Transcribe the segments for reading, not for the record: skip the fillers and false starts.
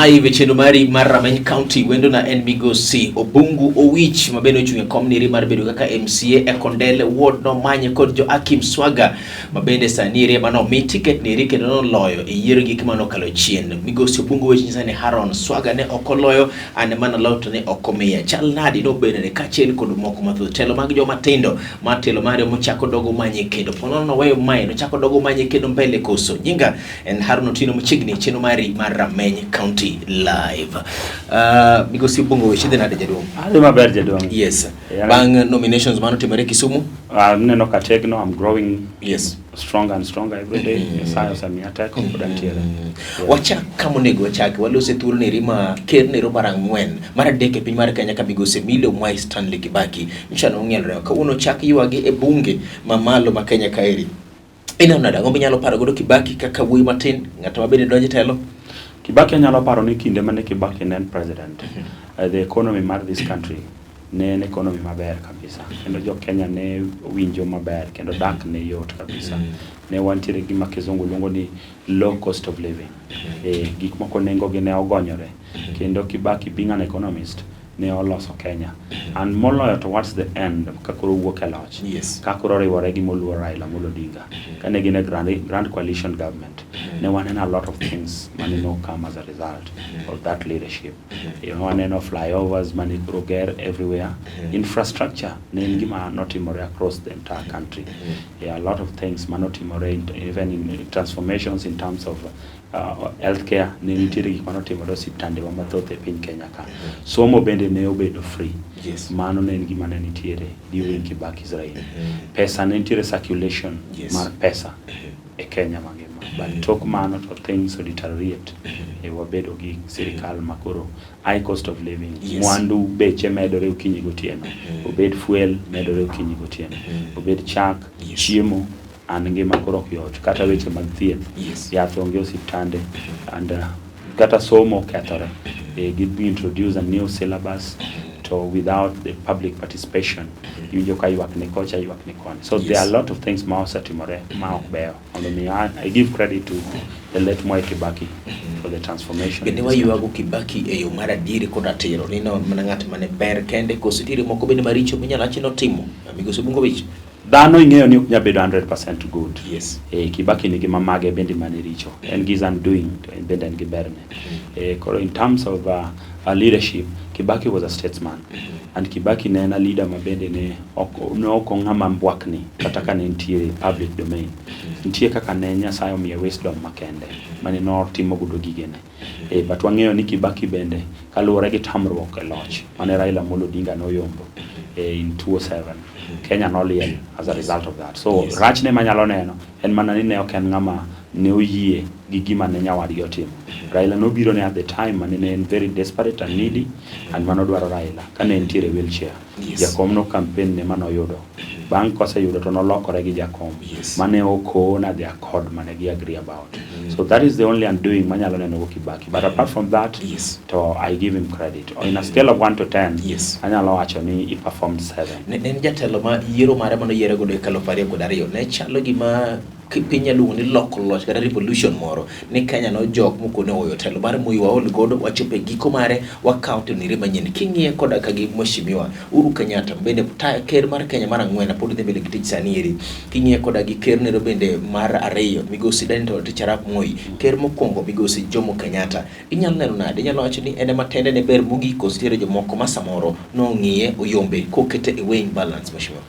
Live chendo mari mar Rameny County wendo na en migosi Obungu Owich mabeno ochung' e komniri mar bedo kaka MCA e Kondele Ward no manye kod jo Akim Swaga mabende sani riema no mi ticket ni kendo no loyo e yiero gik mano kalo chien. Migosi Obungu Owich nyisa ni Haron Swaga ne okoloyo ane mana lauto ne okomiya chal nadi no bende ne kachel kod moko mathoth telo mag jo matindo matelo mare mochako dogo manye kendo ponono no weyo mai no chako dogo manye kendo mbele koso nyinga en Haron Otino mchigni chendo mari mar Rameny County live. Migosi Obungu Owich de nade jaduong. Ali maber jaduong. Yes. Bang nominations mano timore Kisumu. Neno kategno I'm growing. Yes. Stronger and stronger every day. Yesaya samiyata confident here. Wacha kamonego wachake walose thuolo ni rima ker ne robarang ngwen mara deke piny mar Kenya ka Migosi Emilio Mwai Stanley Kibaki mchano ng'elre ka uno chak yuage e bunge mamalo ma Kenya kaeri. Ina nada ngombe nyalo paro godo Kibaki kaka wuoyi matin ng'ato mabende donje telo. Kibaki nyalo paro ni kinde mane Kibaki ne president, the economy mar this country ne en economy maber kabisa. Kendo jo Kenya ne winjo maber kendo dak ne yot kabisa. Ne wantiere gima kizungu luongo ni low cost of living. Gik moko nengo gi ne ogonyore. Kendo Kibaki being an economist ne oloso Kenya. And moloyo towards the end kakoro wuok e loch. Yes. Kakoro riwore gi moluor Raila Amolo Odinga. Kane gin a grand coalition government. Ne waneno a lot of things mane no come as a result of that leadership. You know, waneno flyovers mane roger everywhere. Infrastructure ne gima notimore across the entire country. A lot of things manotimore even in transformations in terms of healthcare ne nitiere gik manotimore osiptande mathoth e piny Kenya ka. Somo bende ne obedo free. Yes. Mano ne gima ne nitiere during Kibaki's reign. Pesa ne nitiere circulation mar pesa e Kenya mangima. But tok mano to things so deteriorate. Wabedo gi sirikal makoro high cost of living. Mwandu beche medore okinyi gotieno. Obed fuel medore okinyi gotieno. Obed chak, chiemo and ngima koro yot kata weche mag thieth. Yath onge osiptande and kata somo kethore. Gid be introduce a new syllabus to without the public participation. You ywak ne kocha ywak ne koni. So there are a lot of things ma osetimore ma ok beyo. I give credit to the late Mwai Kibaki for the transformation. Bende wa yuago Kibaki e yo mara diri koda tero nino mana ng'at mane ber kende kositiri moko bende maricho minyalo achino timo. Migosi Obungu Owich. Dhano ing'eyo ni ok nyabedo 100% good. Yes. Kibaki nigi mamage bende mane richo. En gi undoing to en bende en gi berne. In terms of leadership, Kibaki was a statesman. And Kibaki ne en a leader mabende ne ok ng'ama mbwakni kata ka ne ntie public domain. Ntie kaka ne Nyasaye omiye wisdom makende mane no timo godo gigene. But wang'eyo ni Kibaki bende kaluwore gi tamruok e loch mane Raila Amolo Odinga noyombo in 2007. Kenya noliel as a result of that. So rach ne manyalo neno en mana ni ne ok en ng'ama ne oyie gi gima ne nyawadgi otimo. Raila nobiro ne at the time mane ne en very desperate and needy and manodwaro Raila kane entiere wheelchair. Jakom no campaign ne manoyudo. Bang' koseyudo to nolokore gi jakom mane okona the accord mane gi agree about. So that is the only undoing manyalo neno go Kibaki. But apart from that, to I give him credit. In a scale of 1 to 10, anyalo wacho ni he performed 7. Ne jatelo ma yiero mare mano yiero godo e kalo 2022 ne chalo gima pinya luongo ni local loch kata revolution moro ni Kenya no jok moko ne oyo telo mar Moi waol godo wachope giko mare wakawo tenire manyien king'iye koda ka gi Mheshimiwa Uhuru Kenyatta bende ker mar Kenya mar ang'wen pod dhi mbele gi tich sani eri king'iye koda gi ker ne bende mar ariyo Migosi Daniel Tich Arap Moi ker mokwongo Migosi Jomo Kenyatta inyalo neno nade inyalo wacho ni ene matende ne ber mogiko sitiere jomoko ma samoro no ng'iye oyombe kokete e weighing balance Mheshimiwa.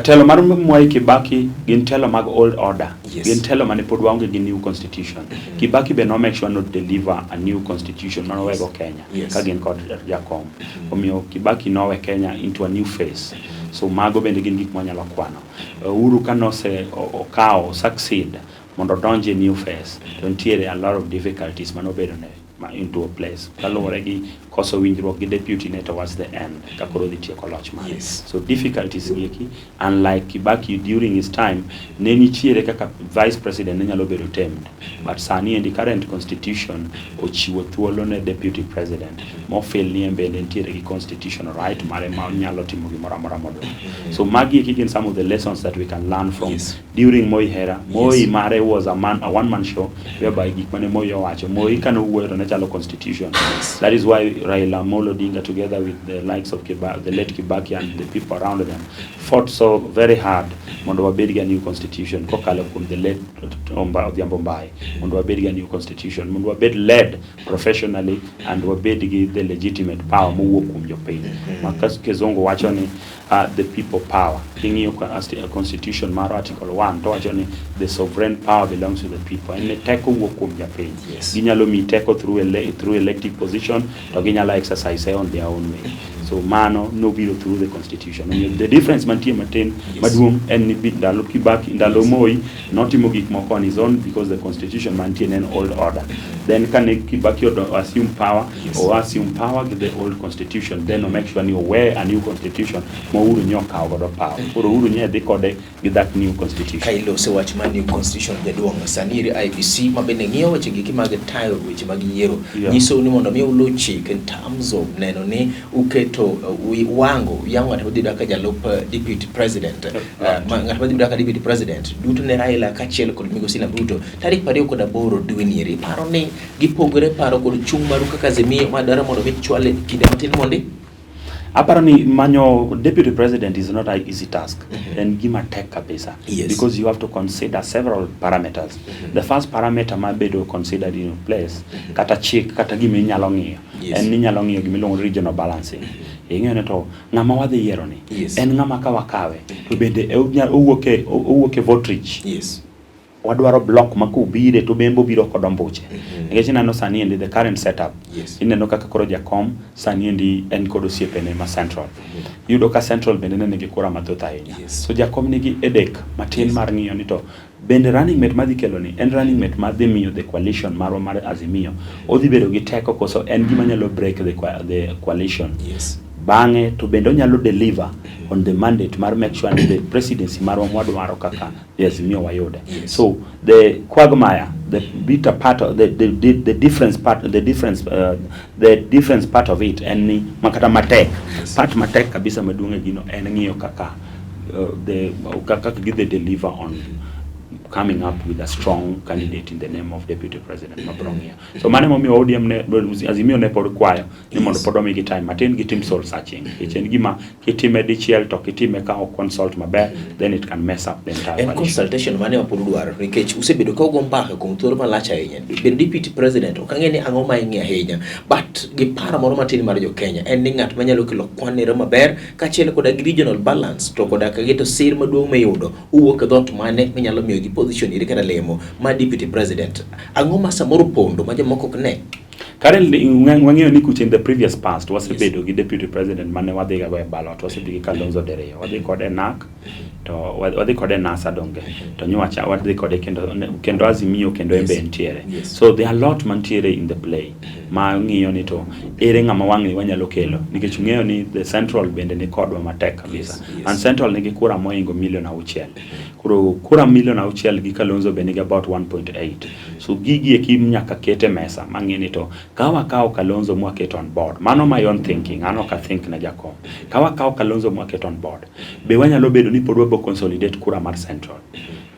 Telo mar Mwai Kibaki gin telo mag old order. Gin telo mane pod waonge gi new constitution. Kibaki be no make sure not deliver a new constitution mano wego Kenya. Ka gin kod jakom. Omiyo Kibaki nowe Kenya into a new phase. So mago bende gin gik manyalo kwano. Uhuru kanose okao succeed mondo donje new phase. To ntiere a lot of difficulties mano bedo ne into a place. Kaluwore gi koso winjruok gi deputy ne towards the end kakoro dhi tieko loch mare. So difficulties gieki, unlike Kibaki during his time ne nichiere kaka vice president ne nyalo bedo termed, but sani in the current constitution ochiwo thuolo ne deputy president mofil ni embele ntiere gi constitutional right mare ma nyalo timo gimoro amora modwaro. So magi gin some of the lessons that we can learn from during Moi era. Moi mare was a one-man show whereby gik mane Moi owacho Moi kano wuoyo ne chalo constitution. That is why Raila Amolo Odinga together with the likes of Kibaki, the late Kibaki and the people around them fought so very hard mondo wabed a new constitution kokalo from the late Odhiambo Mbai mondo wabed a new constitution mondo wabed led professionally and wabed gi the legitimate power mowuok kuom jopiny. Makas kezongo wacho ni the people power. King'iyo constitution mar article 1 to wacho ni the sovereign power belongs to the people. En teko wuok kuom japiny. Ginyalo mi teko through elective position to ginyalo exercise on their own way. So mano no biro through the constitution. The difference mantie matin maduong en ni ndalo Kibaki ndalo Moi notimo gik moko on his own because the constitution mantie en old order. Then can Kibaki assume power or assume power with the old constitution, then make sure you wear a new constitution Uhuru nyoka over power. Uhuru nye de kode with that new constitution. Kailo se watch man new constitution jaduong saniri IBC mabende ng'iyo weche giki mag tayo weche mag yiero. Nyiso ni mondo mi ulo chik in terms of neno ni uketo wango yango atabudi daka jalup deputy president. Ngatabudi daka deputy president. Duto ne Raila kachiel kod Migosi Bruto. Tarik 28 dwe nieri. Paro ni gipogore paro kod chung maru kaka Azimio madara mondo mi chwale kinde matin mondi. Apparently, manyo deputy president is not an easy task, and gima tek kabisa, because you have to consider several parameters. The first parameter mabedo considered in place, kata chik, kata gimi nyalo ng'iyo, and ni nyalo ng'iyo gimi long regional balancing. Ing'eyo ne to ng'ama wadhi yiero ni, en ng'ama kawakawe, to bende owuoke votrich. Wadwaro block makubire to bembo biro kodomboche. Ngech nano sani endi the current setup. Ineno kaka koro jakom sani endi en kod osiepene ma central. Yudo ka central bende ne nigi kura mathoth ahinya. So jakom nigi edek matin mar ng'iyo ni to bende running mate madhi kelo ni en running mate madhi miyo the coalition mar Azimio odhi bedo gi teko koso en gima nyalo break the coalition. Bange to bendo nyalo deliver on the mandate mar make sure the presidency marwa mwadwaro kaka the Azimio wayude. So the quagmire, the bitter part of the difference part of it and ni makata matek part matek kabisa madunga gino en ng'iyo kaka give the deliver on coming up with a strong candidate in the name of Deputy President Mabrongia. So mane momi ODM ne Azimio ne pod kwayo ni mondo podomi gi time matin gi team soul searching. Kichen gima kitime dichiel to kitime ka consult maber, then it can mess up the entire coalition. Consultation mane wapodu dwaro nikech usebedo ka ugombaka kuom thuolo malacha ahinya. Ben Deputy President okang'e ni ang'o ma ing'e ahinya, but gi paro moro matin mar jo Kenya en ni ng'at manyalo kelo kwanere maber kachiel koda regional balance to koda kageto sir maduong' mayudo uwuok e dhot mane minyalo miyo gi position iri kada lemo ma deputy president ang'o ma samoro pondo ma jomoko kne. Currently wang'eyo ni kuchen the previous past wasebedo gi deputy president mane wadhi ga go ballot wasebedo gi Kalonzo Dereyo wadhi kode nak to wadhi kode Nasa donge to nywacha wadhi kode kendo Azimio kendo embe entiere. So there are a lot mantiere in the play ma ng'iyo ni to ere ng'ama wang'e wanyalo kelo nikech ng'eyo ni the central bende ni kodwa matek kabisa and central nigi kura moingo milion 6 kura milion 6 gi Kalonzo bende about 1.8. So gigi ekim nyaka kete mesa mang'eni to kawa Kalonzo mwaketo on board. Mano my own thinking, ano ka think na jakom. Kawa Kalonzo mwaketo on board. Be wanyalo bedo ni podwa bo consolidate kura mar central.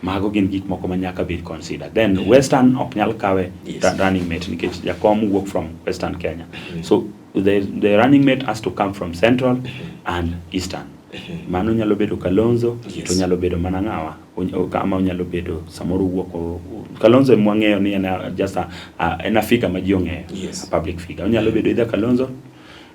Mago gin gik moko manyaka be consider. Then Western ok nyal kawe running mate nikech jakom work from Western Kenya. So the running mate has to come from central and eastern. Mano nyalo bedo Kalonzo, to nyalo bedo Manang'awa, kama nyalo bedo samoro wuoko Kalonzo mwang'eyo ni just a figure ma ji ong'eyo, a public figure. Nyalo bedo either Kalonzo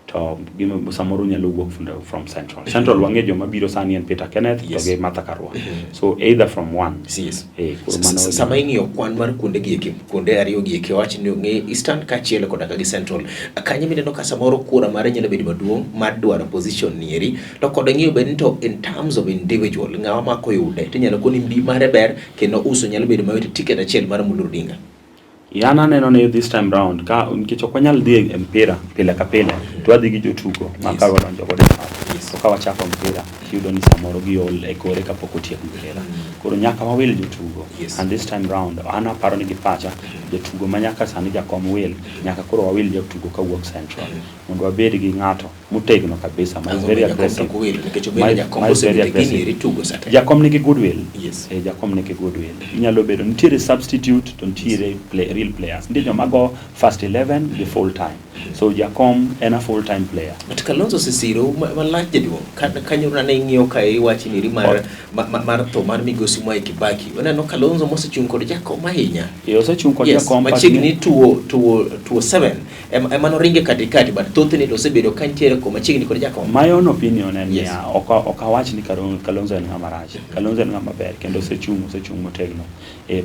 to gima samoro nyalo wuok from central. Central wang'e joma biro sani en Peter Kenneth to ge Martha Karua. So either from one. Sama ing'iyo kwan mar kuonde gieki, kuonde ariyo gieki wach ni ng'e Eastern kachiel koda gi Central. Kanye mineno ka samoro kura mare nyalo bedo maduong' mar dwaro position nieri to kod ng'iyo bende to in terms of individual ng'awa ma koyude to nyalo koni mbi mare ber kendo uso nyalo bedo mawete ticket achiel mar Mulu Odinga. Yana neno ne this time round ka nikech ok wanyal dhi e mpira pile ka pile to wadhi gi jotugo maka wadonjo godo to ka wachako mpira yudo ni samoro giol e kore kapok otiek mpira koro nyaka wawil jotugo and this time round ana paro ni gi pacha jotugo ma nyaka sani jakom wil nyaka koro wawil jotugo ka wuok central mondo wabed gi ng'ato motegno kabisa ma is very aggressive jakom nigi goodwill jakom nigi goodwill inyalo bedo nitiere substitute to nitiere real players ndio mago first 11 the full time so jakom en a full time player but Kalonzo Sisiro malach jaduong kanyo na ng'iyo ka iwachi ni mar to mar migosi Mwai Kibaki oneno Kalonzo mosechung kod jakom ahinya osechung kod jakom machiegni tuo 7 emano ringe katikati but thothne to osebedo kantiere ko machiegni kod jakom. My own opinion en ya okawach ni Kalonzo en ng'ama rach. Kalonzo en ng'ama ber kendo osechung motegno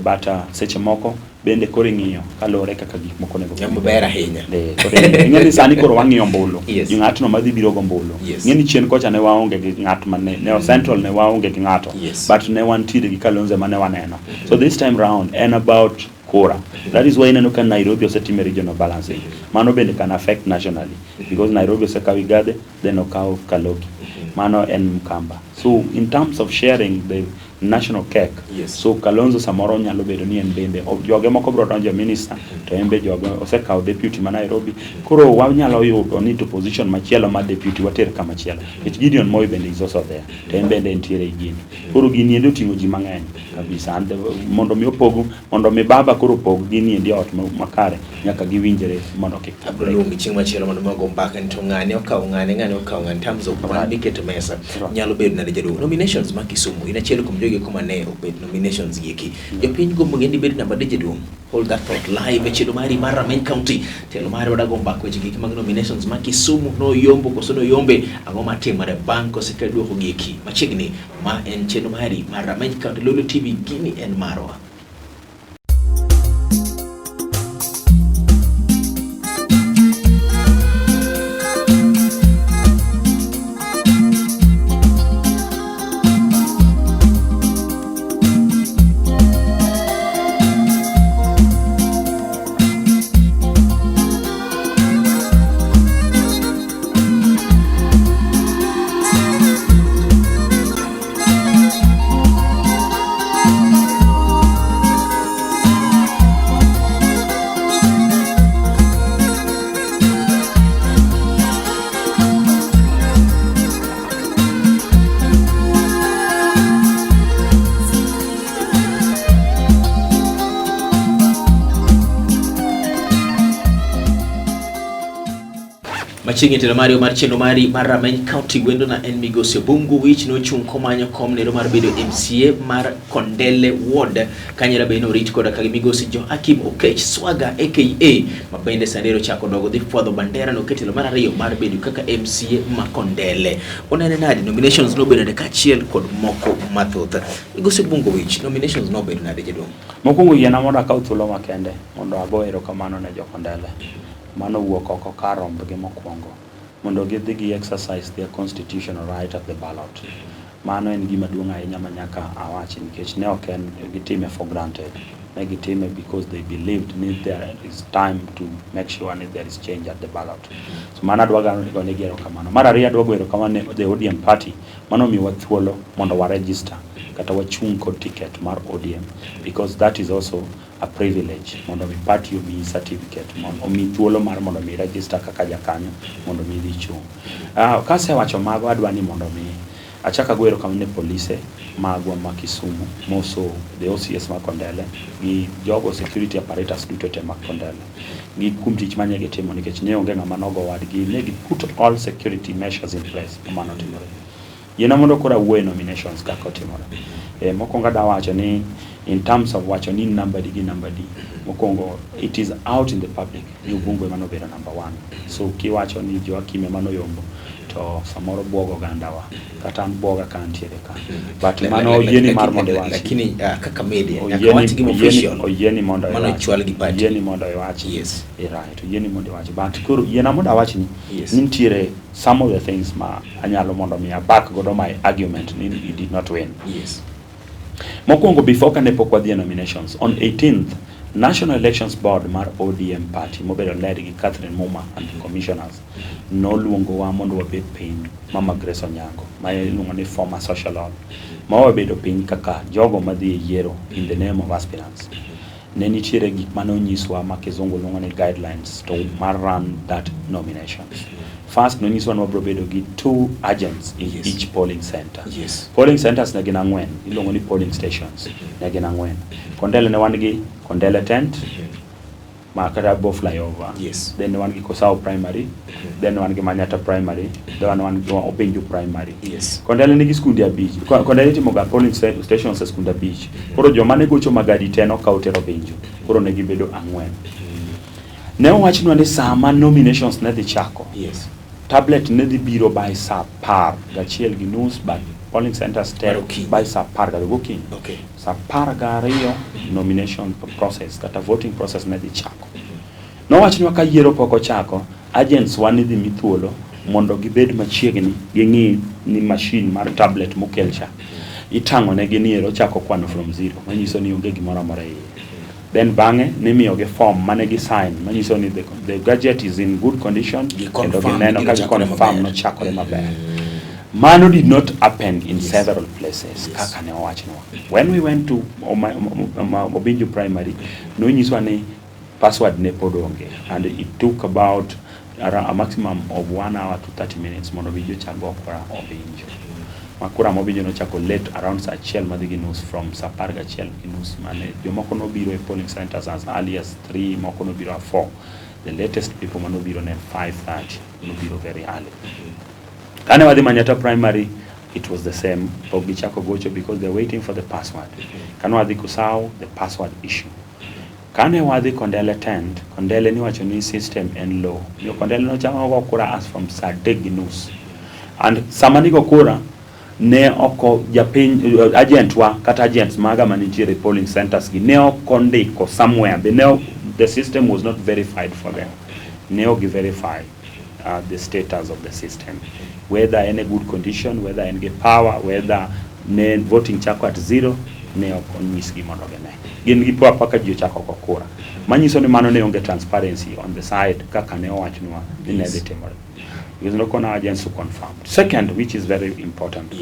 but seche moko bende koro ing'iyo kalore kaka gik moko nego ber ahinya ng'eni sani koro wang'iyo mbulu ng'atno madhi biro go mbulu ng'eni chien kocha ne waonge gi ng'at mane ne central ne waonge gi ng'ato but ne wantiere gi Kalonzo mane waneno so this time round and about kura that is why ineno ka Nairobi osetime regional balancing mano bende can affect nationally because Nairobi osekawi gade then okaw Kaloki mano en Mkamba so in terms of sharing the national cake so Kalonzo samoro nyalo bedo ni en bende joge moko bro donjo minister to en be joge osekaw deputy ma Nairobi koro wanyalo yudo ni to position machielo ma deputy water kama chielo it Gideon Moi bende is also there to en bende entiere gini koro gini endo tingo ji mang'eny kabisa and mondo mi opogu mondo mi baba koro pog gini endi ot makare nyaka giwinjere mondo kik abulungi ching machielo mondo mago mbaka to ng'ane okaw ng'ane terms of man diketo mesa nyalo bedo na jadu nominations ma Kisumu inachielo kum joge kuma ne obed nominations giki jopiny gombo ngendi bed namba dejedu hold that thought live chielo mari mar Rameny County telo mari wadago mbako giki mag nominations ma Kisumu no yombo koso no yombe ango matimore banko sekeduoko giki machiegni ma en chielo mari mar Rameny County Lolwe TV gini en marwa. Machingi telo mari mar chendo mari mar Rameny County wendo na en migosi Bungu which no chung komanyo kom nero mar bedo MCA mar Kondele Ward kanyera beno rit koda kagi migosi Joachim Okech Swaga aka mabende sanero chako dogo dhi fwadho bandera no ketelo mar ariyo mar bedo kaka MCA ma Kondele onene nadi nominations no bedo kachiel kod moko mathoth migosi Bungu which nominations no bedo nadi jedong mokungo yana moda ka uthulo makende mondo ago erokamano ne jo Kondele mano wuok oko karomb gi mokwongo mondo gidhi gi exercise their constitutional right at the ballot mano en gima duong' ahinya ma nyaka awachi nikech ne ok en gitime for granted ne gitime because they believed that there is time to make sure that there is change at the ballot so mana dwaga go ne gero kamano mar ariyo dwago ero kamano the ODM party mano mi wathuolo mondo wa register kata wachung kod ticket mar ODM because that is also a privilege mondo mi party omi certificate mondo omi thuolo mar mondo mi register kaka jakanyo mondo mi dhi chung kase wacho mago adwani mondo mi achaka gwero kamane police magwa ma Kisumu moso the OCS ma Kondele gi jogo security apparatus duto te ma Kondele gi kumtich manye gitimo nikech ne onge ng'ama nogo wadgi ne gi put all security measures in place mano timore yena mondo kora wuoyo nominations kako timore mokonga da wacho ni in terms of wacho ni number di mokongo it is out in the public Bungu mano bedo number 1 so kiwacho ni Joachim mano yombo to samoro bogo gandawa kata boga kantiere ka but mano yeni mar mondo wachi lakini kaka media akawati gi official yeni mondo mano chwal gi party yeni mondo wachi yes right yeni mondo wachi but kuro yena mondo wachi ni nitiere some of the things ma anyalo mondo mi back godo my argument ni he did not win yes mokongo before kane pok wadhi nominations on 18th National Elections Board mar ODM party mobedo led gi Catherine Muma and the commissioners no luongo wa mondo wabed piny Mama Grace Onyango ma iluongo ni former social law ma wabedo piny kaka jogo madhi yiero in the name of aspirants. Ne nitiere gik mane onyiswa ma kizungu luongo ni guidelines to mar run that nomination. First, no nyiswa wabro bedo gi 2 agents in each polling center. Polling centers ne gin 4, iluongo ni polling stations ne gin 4. Kondele ne wan gi Kondele tent, Makara Bo flyover. Then ne wan gi Kosao primary, then wan gi Manyata primary, then wan gi Obenju primary. Kondele nigi skunde abich. Kondele timo ga polling stations e skunde abich. Koro joma ne gocho magadi teno ka otero Obenju. Koro ne gibedo 4. Ne wachnwa ni sama nominations ne dhi chako. Tablet ne dhi biro by saa 10:30 but polling centers tell by saa 10:00 saa 12 nomination process kata voting process ne dhi chako. No wachnwa ka yiero poko chako, agents wan dhi mithuolo mondo gibed machiegni ging'i ni machine mar tablet mokelcha itango ne giniero chako kwano from 0 manyiso ni onge gimoro amora iye. Then bange nimiyo ge form mane gi sign manyiso ni the gadget is in good condition kendo gineno ka confirm no chakore maber. Mano did not happen in several places kaka ne owachnwa. When we went to Obenju primary no nyiswa ni password ne pod onge and it took about a maximum of 1 hour to 30 minutes mondo video chago kora Obenju. Makura Obenju no chako late around saa 1 madhi gi nus from saa 11 gi nus mane jomoko no biro e polling centers as early as 3, moko no biro at 4. The latest people mano biro ne 5:30 no biro very early. Kane wadhi Manyata primary it was the same. Pok gichako gocho because they're waiting for the password. Kane wadhi Kusao the password issue. Kane wadhi Kondele tent, Kondele ni wacho ni system en low. Yo Kondele no chako go kura as from saa 3 gi nus. And samani go kura ne oko japiny agent wa kata agents maga manitiere polling centers gi ne oko ndiko somewhere the system was not verified for them. Ne ogi verify the status of the system, whether in a good condition, whether in get power, whether ne voting chako at 0 ne oko nyisgi mondo gene gin gi paka ji chako kokura manyiso ni mano ne onge transparency on the side kaka ne owachnwa ni ne dhi timore. Because no kona agents to confirm. Second, which is very important.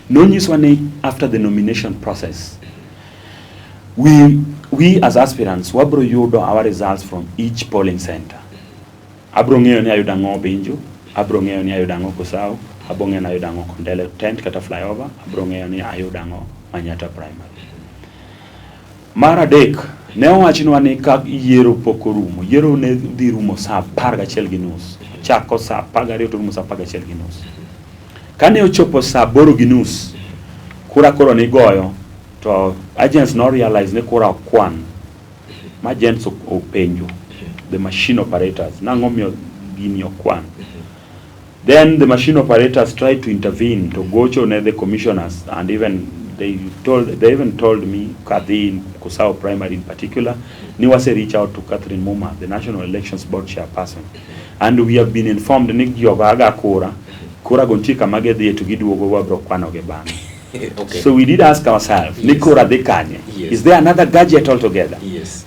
No news one after the nomination process. We as aspirants wabro yudo our results from each polling center. Abro ng'eyo ni ayuda ng'o Obenju, abro ng'eyo ni ayuda ng'o Kusao, abro ng'eyo ni ayuda ng'o Kondele tent kata flyover, abro ng'eyo ni ayuda ng'o Manyata primary. Mar adek ne owachnwa ni ka yiero pok orumo. Yiero ne dhi rumo saa 11 gi nus. Chako saa 12 to rumo saa 11 gi nus. Kane ochopo saa 8 gi nus, kura koro ni goyo to agents no realize ne kura okwan. Ma agents openjo the machine operators nango miyo gini okwan. Then the machine operators tried to intervene to gocho ne the commissioners, and even they even told me Kadhi Kusao primary in particular ni wase reach out to Catherine Muma, the National Elections Board chairperson, and we have been informed ni yoga kura gonchika magedhi to giduogo wabro kwano ge bang. Okay. So we did ask ourselves, Nikura dekanye, is there another gadget altogether?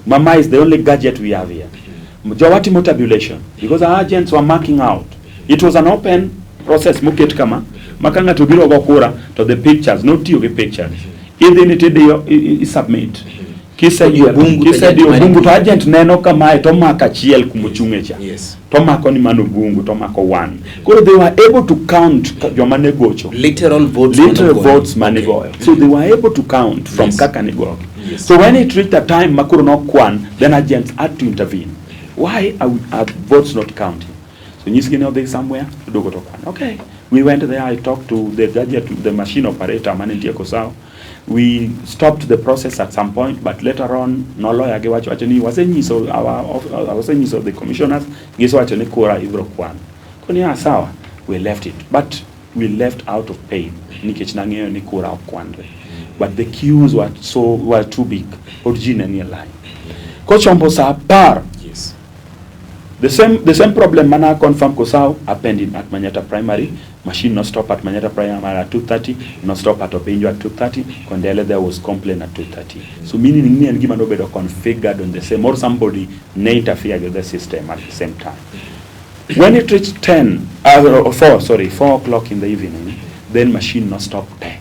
Mama is the only gadget we have here. Jawati motabulation, because our agents were marking out. It was an open process muket kama makanga to biro go kura to the pictures, not you the pictures. Even it submit. Kisa bungu to agent neno kama to maka chiel kumuchungecha. To mako ni manu bungu to mako 1. Because they were able to count jomane gocho. Literal votes manigoyo. So they were able to count from kaka nigoyo. So when it reached the time makuro no kwan, then agents had to intervene. Why are votes not counting? So Niski there somewhere to do go. Okay. We went there, I talked to the gadget, the machine operator, Manager Kosao. We stopped the process at some point, but later on, no lawyer gave actually was any so of the commissioners, guess what Kura Ibro Kwan. Konya sawa, we left it. But we left out of pain. Nikichnange ni Kura Kwandre. But the queues were too big. Origin and line. Kochombo sa par. The same problem mana confirm Kosao happened at Manyata Primary. Machine no stop at Manyata Primary at 2:30, no stop at Obenjo at 2:30. Kondele there was complaint at 2:30. So meaning me and Gimano better configured on the same, or somebody interfered with the system at the same time. When it reached 4 o'clock in the evening, then machine no stop there.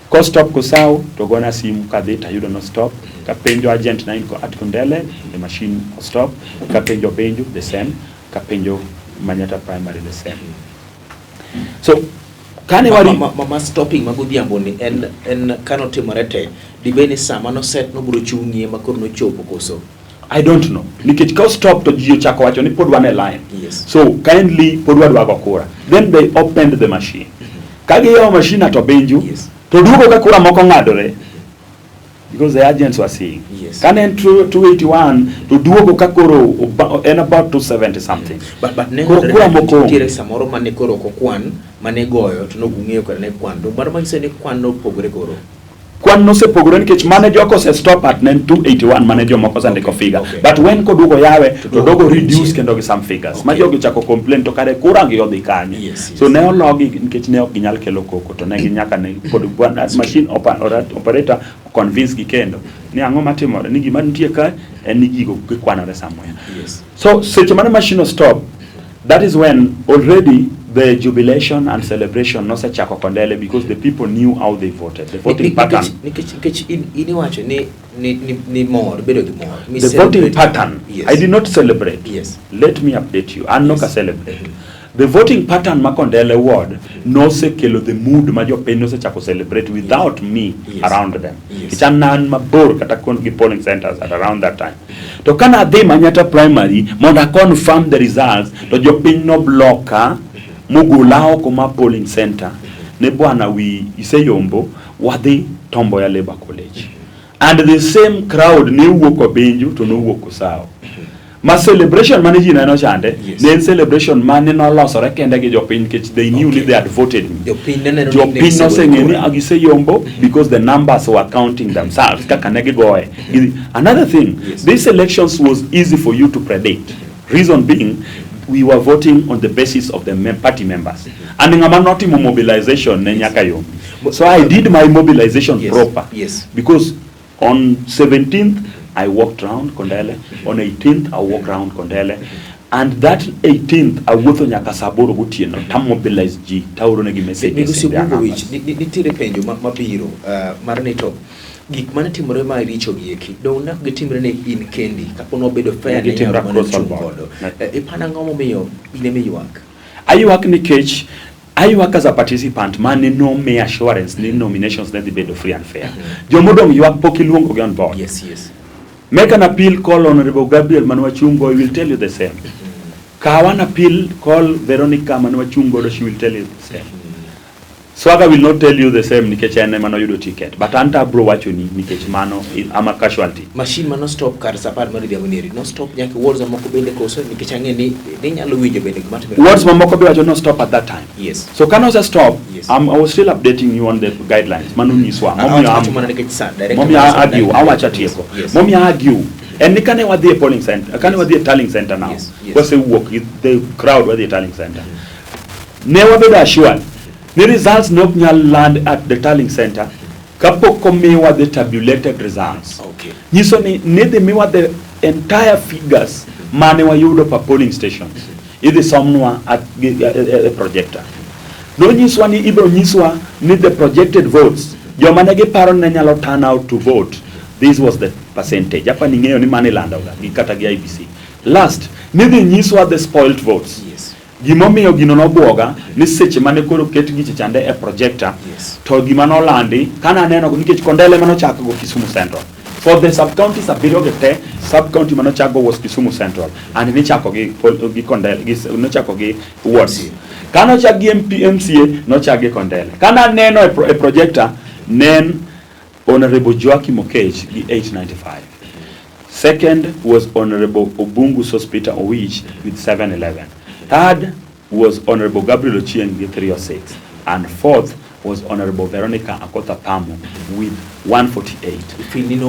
Ko stop Kosao to gonna sim kadeta you don't stop. Kapenjo agent 9 at Kondele, the machine stop. Kapenjo Benjo the same. Kapenjo Manyata Primary the same. So kane wari mama stopping magudhiambo ni en kano timorete dibeni sama no set no bro chungie makoro no chopo koso. I don't know. Nikech ka stop to jiyo chako wacho ni pod wane line. Yes. So kindly pod wadwago kura. Then they opened the machine. Kage yo machine at Obenjo. Yes. To dugo ka kura moko ngadore. Because the agents were seeing. Yes. Kanen 281 to duogo ka koro and about 270 something. But ne kura moko tire samoro mane koro ko kwan mane goyo to no gungeo ka ne kwan. Do bar man se ne kwan no pogre koro. Kwan no se pogre nikech manager ko se stop at 281 manager moko sande ko figure. Okay. But when ko dugo yawe to dogo reduce change. kendo gi some figures. Okay. Majo gi chako complain to kare kura gi odhi kanyo. Yes. So ne ologi nikech ne ok ginyal kelo koko to ne ginyaka ne pod machine operator convince gi kendo ni ang'o matimore ni gima nitie ka en ni gigo gikwanore somewhere. Yes. So seche mane machine stop, that is when already the jubilation and celebration no se chako Kondele because the people knew how they voted. The voting pattern. Nikech iniwacho ni mor bedo gi mor. The voting pattern. Yes. I did not celebrate. Yes. Let me update you. And no ka celebrate. Mm-hmm. The voting pattern ma Kondele ward no se kelo the mood ma jo piny no se chako celebrate without me around them. Yes. Kichanan mabor kata kon gi polling centers at around that time. To kana adhi Manyata Primary monda confirm the results to jo piny no blocka mugula oko ma polling center ne bwana wi iseyombo wadhi Tombo ya Labour College. And the same crowd ne wuok Obenjo to no wuok Kosao. Ma celebration mane ji neno chande, ne celebration mane no losore kende gi jopiny kech they knew they had voted me. Jopiny no se ngeni agise yombo because the numbers were counting themselves kaka ne gigoe. Another thing, these elections was easy for you to predict. Reason being, we were voting on the basis of the party members. And ngama notimo mobilization ne nyaka yom. So I did my mobilization proper. Yes. Because on 17th I walked around Kondele. On 18th, I walked around Kondele. And that 18th, I went to Nyakasaboro Gutieno, tam mobilize G, Tauronegi messages. Nitire penjo mabiro, Marneto. Gik mana timore ma richo gieki do na gitimre ne in kendi kapono bedo fair ne ya mana chungodo e pana ngomo miyo ine me yuak ayuak nikech ayuak as a participant man no me assurance ni nominations that the bedo free and fair jomodong yuak pokiluongo gi on board. Yes. Make an appeal, call Honorable Gabriel Manuachungo, he will tell you the same. Kawan appeal, call Veronica Manuachungo, she will tell you the same. Swaga will not tell you the same, Nikechane Mano Yudo ticket. But Anta Bro Wachuni, Nikech Mano, I'm a casualty. Machine mano stop car sapar mari diagoniri. No stop nyaki words of Mokobele Koso, Nikechange ni Luigi Benig. Words of Mokobe not stop at that time. Yes. So can also stop. Yes. I was still updating you on the guidelines. Manu Niswa. Mommy argue. How much at Yeko? Mommy argue. And Nikane was the polling center. Can was the tallying center now. What's the work? The crowd was the tallying center. Never be assured. The results not land at the tallying center. Kapoko mewa the tabulated results. Okay. Niso ni the mewa the entire figures manewa yudo pa polling stations. Idi somnwa at a projector. No nyiswa ni ibro nyiswa ni the projected votes. Yo manege paro na nyalo turn out to vote. This was the percentage. Hapa ni ngeo ni mane landa uga. Gikata gi IBC. Last, ni the nyiswa the spoiled votes. Yes. Gimomiyo gino no buoga ni seche mane koro ket giche chande e projector. Yes. To gimano landi kana neno nikech Kondele mano chako go Kisumu Central. For the sub-counties abiro gete, sub-county mano chako was Kisumu Central. And ni chako gi Kondele, no chako gi wards. Kano chako gi MCA, no chako gi Kondele. Kana neno e projector, nen Honorable Joachim Okech gi 895. Second was Honorable Obungu Sospita Owich with 711. Third was Honorable Gabriel Ochieng with 306. And fourth was Honorable Veronica Akota Pamo with 148.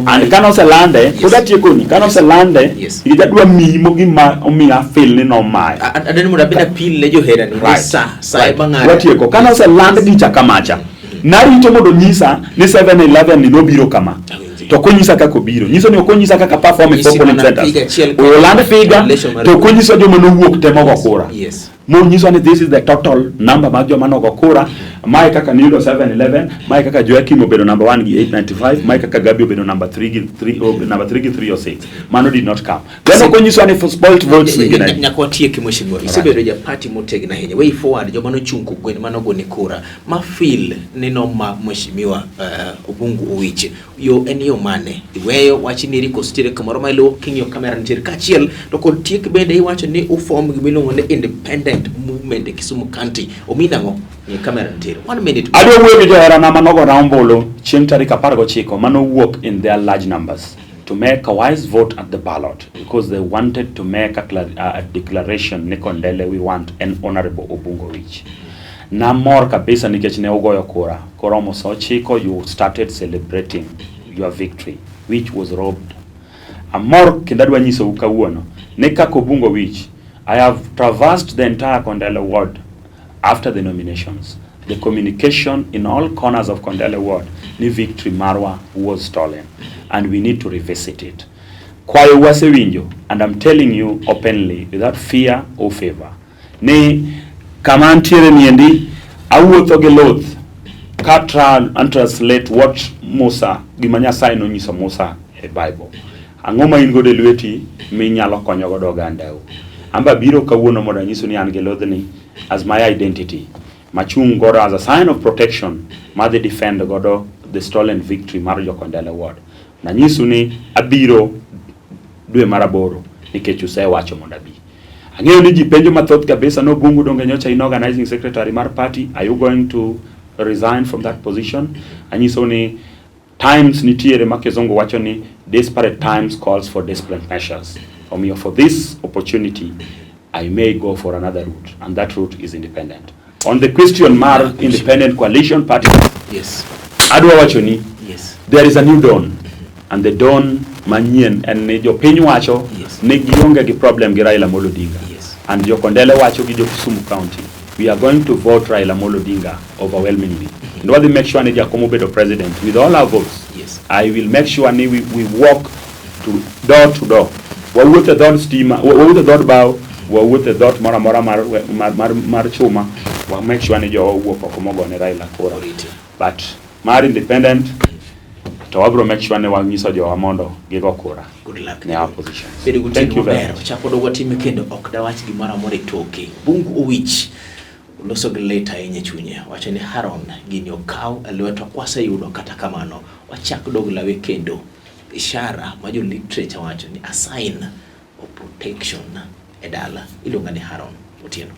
And Kano Selande, so that you couldn't, Kano Selande, you that were me, Mogima feeling on my. And then would have been a peel lejo head and right. What you go, Kano Selande Gichakamacha. Narito Modonisa, ni 7-11 ni no biro kama. Tokonyisa kako biro. Nyiso ni okonyisa kaka perform in football centers. Olanda figure, tokonyisa jo mano wuok temo gokora. Yes. Mo nyiso ni this is the total number mag jo mano gokora. Mai kaka Nilo 7-11, mai kaka Joakim obedo number 1 gi 895, mai kaka Gabi obedo number 3 gi 306. Mano did not come. Then okonyisa ni for spoiled votes ngina. Nyakwatie kimweshimwa. Isebedo ja party motegi na henye. Way forward jo mano chunku gwen mano go ni kura. Ma feel ni no ma mweshimiwa Obungu Owich. Yo enyo mane. Iweyo wachi niri kostire kamaro mailo kinyo kamera nitiri kachiel. Loko tiek bende iwacho ni uform gimilongo ni independent movement Kisumu County. Ominango ni kamera nitiri. 1 minute. Adwa wuoyo jo era na manogo raumbolo chieng' tarik 19 mano wuok in their large numbers to make a wise vote at the ballot because they wanted to make a declaration ni Kondele we want an Honorable Obungu Owich. Namor kabisa nikech ne ugoyo kura. Koromo so chiko you started celebrating your victory which was robbed. Amor kindadwa nyiso ukawuono ne kaka Obungu Owich. I have traversed the entire Kondele ward after the nominations. The communication in all corners of Kondele ward ni victory marwa was stolen and we need to revisit it. Kwayo wase winjo, and I'm telling you openly without fear or favor. Ni kama antiere niendi awuotho gi loth katra and translate what Musa gimanya sign no nyiso Musa e Bible. Angoma in gode lweti minyalo konyo godo ogandau. Amba biro kawuono mondo nyiso ni an gi lothni as my identity. Machung godo as a sign of protection madhi defend godo the stolen victory mar Kondele ward. Na nyiso ni abiro dwe maraboro nikech usewacho mondo abi. Ang'eyo ni ji penjo mathoth kabisa no Bungu donge nyocha in organizing secretary mar party, are you going to resign from that position? Anyiso ni times nitiere makizongo wacho ni desperate times calls for desperate measures. For this opportunity I may go for another route, and that route is independent. On the question mar independent coalition party, yes, adwa wacho ni yes, there is a new dawn, and the dawn manyien and jo piny wacho ne gionge gi problem gi Raila Amolo Odinga, and jo Kondele wacho gi jo Kisumu County we are going to vote Raila Amolo Odinga overwhelmingly. And what they make sure ni Jakomo bedo president with all our votes. Yes, I will make sure ni we walk to door. With the dot steamer, with the dot bow, with the dot mora mar chuma, we make sure ni jo walk okomogo ne Raila kura. But mar independent to abro make sure ne wanyiso jo amondo gigo kura. Good luck. Ne our position. Thank you very much. Chapodo watime kendo ok dawach gimara moro toke. Bungu Owich loso gi leta yenye chunye. Wacho ni Haron gini okaw alweto kwase yudo kata kamano. Wachak dog lawe kendo. Ishara majo literature wacho ni a sign of protection edala. Ilonga ni Haron Otieno.